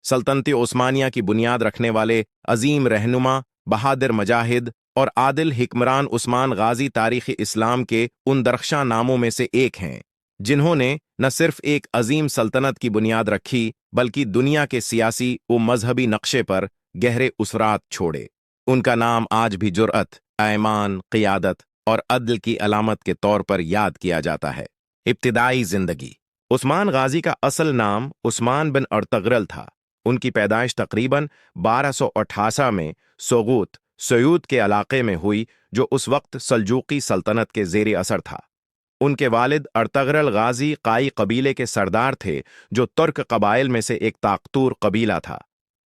सल्तनत उस्मानिया की बुनियाद रखने वाले अजीम रहनुमा, बहादुर मुजाहिद और आदिल हिक्मरान उस्मान गाजी तारीख़ इस्लाम के उन दरख्शां नामों में से एक हैं, जिन्होंने न सिर्फ एक अजीम सल्तनत की बुनियाद रखी बल्कि दुनिया के सियासी व मजहबी नक्शे पर गहरे उसरात छोड़े। उनका नाम आज भी जुर्अत, ईमान, क़ियादत और अदल की अलामत के तौर पर याद किया जाता है। इब्तिदाई जिंदगी। उस्मान गाजी का असल नाम उस्मान बिन अर्तगरल था। उनकी पैदाइश तकरीबन 1288 में सोगूत, सयूद के इलाके में हुई, जो उस वक्त सल्जूकी सल्तनत के ज़ेर असर था। उनके वालिद अर्तगरल गाजी काई कबीले के सरदार थे, जो तुर्क कबाइल में से एक ताकतूर कबीला था।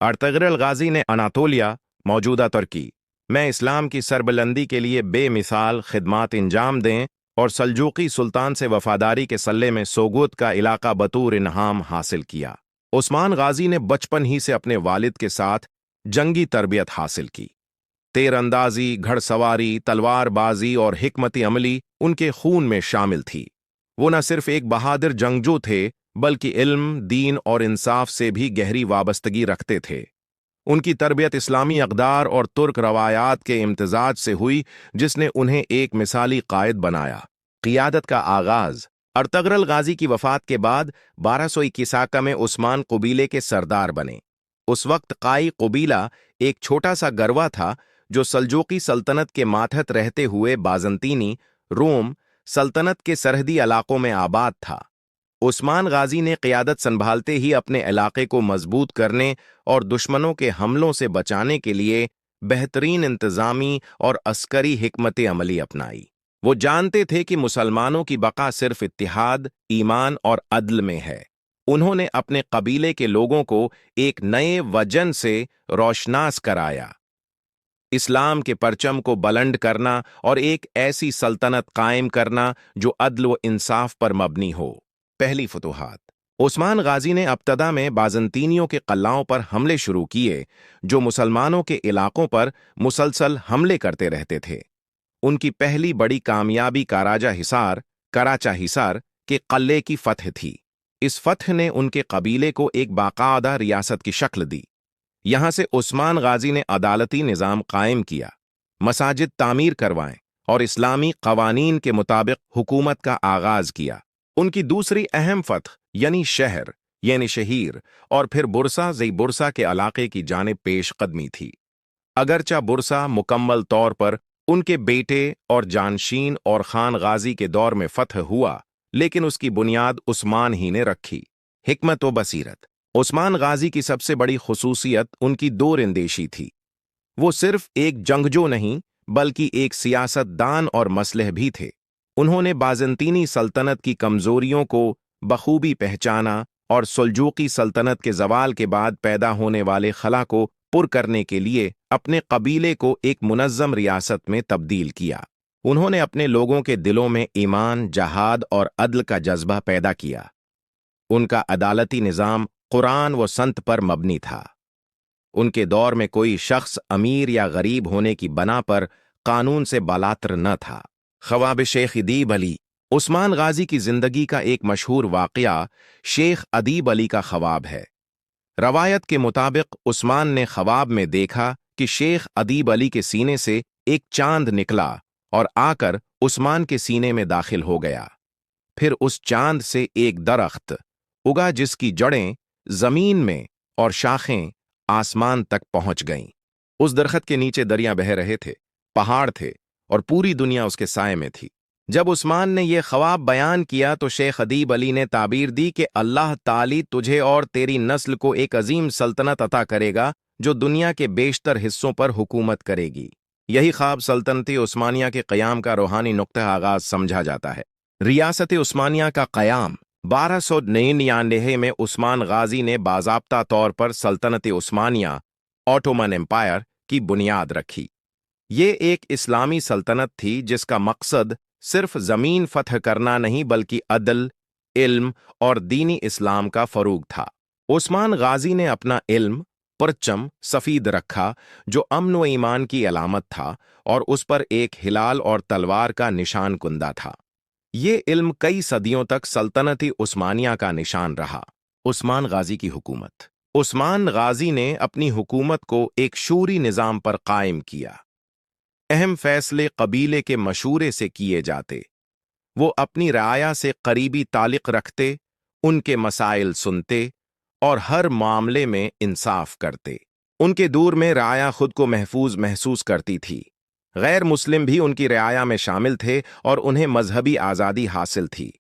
अर्तगरल गाजी ने अनातोलिया, मौजूदा तुर्की, में इस्लाम की सरबलंदी के लिए बेमिसाल खिदमात इंजाम दें और सल्जूकी सुल्तान से वफादारी के सल्ले में सोगूत का इलाका बतूर इन्हाम हासिल किया। उस्मान गाजी ने बचपन ही से अपने वालिद के साथ जंगी तरबियत हासिल की। तीरंदाजी, घड़सवारी, तलवारबाजी और हिकमती अमली उनके खून में शामिल थी। वो न सिर्फ एक बहादुर जंगजू थे, बल्कि इल्म, दीन और इंसाफ से भी गहरी वाबस्तगी रखते थे। उनकी तरबियत इस्लामी अक़दार और तुर्क रवायात के इम्तिजाज से हुई, जिसने उन्हें एक मिसाली कायद बनाया। क़ियादत का आगाज़। अर्तगरल गाजी की वफ़ात के बाद 1221 में उस्मान कबीले के सरदार बने। उस वक्त काई कबीला एक छोटा सा गरवा था, जो सल्जूकी सल्तनत के मातहत रहते हुए बाज़ंतीनी, रोम सल्तनत के सरहदी इलाकों में आबाद था। उस्मान गाजी ने क़ियादत संभालते ही अपने इलाके को मजबूत करने और दुश्मनों के हमलों से बचाने के लिए बेहतरीन इंतज़ामी और अस्करी हिकमत अमली अपनाई। वो जानते थे कि मुसलमानों की बका सिर्फ इत्तिहाद, ईमान और अदल में है। उन्होंने अपने कबीले के लोगों को एक नए वजन से रोशनास कराया, इस्लाम के परचम को बुलंद करना और एक ऐसी सल्तनत कायम करना जो अदल व इंसाफ पर मबनी हो। पहली फतूहात। उस्मान गाजी ने अब्तदा में बाज़ंतीनियों के क़ल्लाओं पर हमले शुरू किए, जो मुसलमानों के इलाकों पर मुसलसल हमले करते रहते थे। उनकी पहली बड़ी कामयाबी कराचा हिसार के क़ल्ले की फ़तह थी। इस फ़तह ने उनके कबीले को एक बाकायदा रियासत की शक्ल दी। यहाँ से उस्मान गाजी ने अदालती निज़ाम कायम किया, मसाजिद तामीर करवाएं और इस्लामी क़वानीन के मुताबिक हुकूमत का आगाज़ किया। उनकी दूसरी अहम फ़तह यानी शहीर और फिर बुरसा के इलाके की जानिब पेशकदमी थी। अगरचा बुरसा मुकम्मल तौर पर उनके बेटे और जानशीन और खान गाजी के दौर में फ़तह हुआ, लेकिन उसकी बुनियाद उस्मान ही ने रखी। हिकमत व बसीरत। उस्मान गाजी की सबसे बड़ी खुसूसियत उनकी दूरअंदेशी थी। वो सिर्फ एक जंगजू नहीं, बल्कि एक सियासतदान और मसलह भी थे। उन्होंने बाज़ंतीनी सल्तनत की कमज़ोरियों को बखूबी पहचाना और सल्जूकी सल्तनत के ज़वाल के बाद पैदा होने वाले खला को पुर करने के लिए अपने कबीले को एक मुनज़्ज़म रियासत में तब्दील किया। उन्होंने अपने लोगों के दिलों में ईमान, जहाद और अदल का जज्बा पैदा किया। उनका अदालती निज़ाम कुरान व संत पर मबनी था। उनके दौर में कोई शख्स अमीर या गरीब होने की बना पर कानून से बालातर न था। ख्वाब शेख अदीब अली। उस्मान गाजी की जिंदगी का एक मशहूर वाक़या शेख अदीब अली का ख्वाब है। रवायत के मुताबिक उस्मान ने ख्वाब में देखा कि शेख अदीब अली के सीने से एक चांद निकला और आकर उस्मान के सीने में दाखिल हो गया। फिर उस चांद से एक दरख्त उगा, जिसकी जड़ें जमीन में और शाखें आसमान तक पहुंच गईं। उस दरख्त के नीचे दरिया बह रहे थे, पहाड़ थे और पूरी दुनिया उसके साए में थी। जब उस्मान ने यह ख्वाब बयान किया तो शेख अदीब अली ने ताबीर दी कि अल्लाह ताली तुझे और तेरी नस्ल को एक अजीम सल्तनत अता करेगा, जो दुनिया के बेशतर हिस्सों पर हुकूमत करेगी। यही ख्वाब सल्तनत उस्मानिया के क़याम का रूहानी नुक्ता आगाज समझा जाता है। रियासत उस्मानिया का क़याम। 1299 में उस्मान गाजी ने बाज़ाब्ता तौर पर सल्तनत उस्मानिया, ऑटोमन एम्पायर, की बुनियाद रखी। ये एक इस्लामी सल्तनत थी जिसका मकसद सिर्फ ज़मीन फ़तह करना नहीं, बल्कि अदल, इल्म और दीनी इस्लाम का फ़रूग था। उस्मान गाजी ने अपना इल्म परचम सफ़ीद रखा, जो अमन व ईमान की अलामत था, और उस पर एक हिलाल और तलवार का निशान कुंदा था। ये इल्म कई सदियों तक सल्तनत उस्मानिया का निशान रहा। उस्मान गाजी की हुकूमत। عثمان غازی نے اپنی حکومت کو ایک شوری نظام پر قائم کیا۔ اہم فیصلے قبیلے کے مشورے سے کیے جاتے۔ وہ اپنی رعایا سے قریبی تعلق رکھتے، ان کے مسائل سنتے اور ہر معاملے میں انصاف کرتے۔ ان کے دور میں رعایا خود کو محفوظ محسوس کرتی تھی۔ غیر مسلم بھی ان کی رعایا میں شامل تھے اور انہیں مذہبی آزادی حاصل تھی۔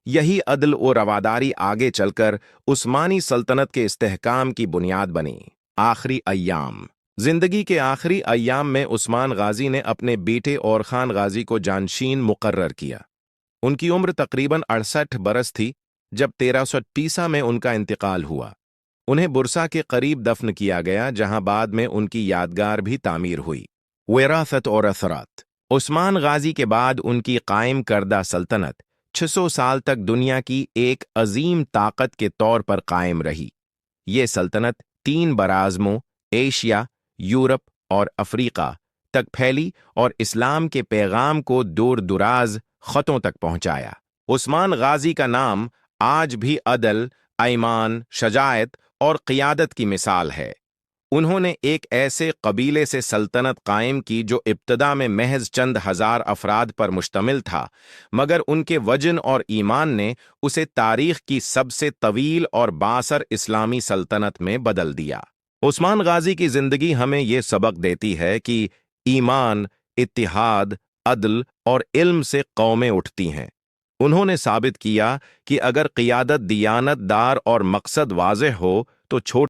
یہی عدل و رواداری آگے چل کر عثمانی سلطنت کے استحکام کی بنیاد بنی۔ آخری ایام۔ زندگی کے آخری ایام میں عثمان غازی نے اپنے بیٹے اور خان غازی کو جانشین مقرر کیا۔ ان کی عمر تقریباً 68 برس تھی جب 1330 میں ان کا انتقال ہوا۔ انہیں برسا کے قریب دفن کیا گیا، جہاں بعد میں ان کی یادگار بھی تعمیر ہوئی۔ وراثت اور اثرات۔ عثمان غازی کے بعد ان کی قائم کردہ سلطنت 600 سال تک دنیا کی ایک عظیم طاقت کے طور پر قائم رہی۔ یہ سلطنت 3 براعظموں ایشیا، یورپ اور افریقہ تک پھیلی اور اسلام کے پیغام کو دور دراز خطوں تک پہنچایا۔ عثمان غازی کا نام آج بھی عدل، ایمان، شجاعت اور قیادت کی مثال ہے۔ انہوں نے ایک ایسے قبیلے سے سلطنت قائم کی جو ابتدا میں محض چند ہزار افراد پر مشتمل تھا، مگر ان کے وژن اور ایمان نے اسے تاریخ کی سب سے طویل اور بااثر اسلامی سلطنت میں بدل دیا۔ عثمان غازی کی زندگی ہمیں یہ سبق دیتی ہے کہ ایمان، اتحاد، عدل اور علم سے قومیں اٹھتی ہیں۔ انہوں نے ثابت کیا کہ اگر قیادت دیانت دار اور مقصد واضح ہو تو چھوٹے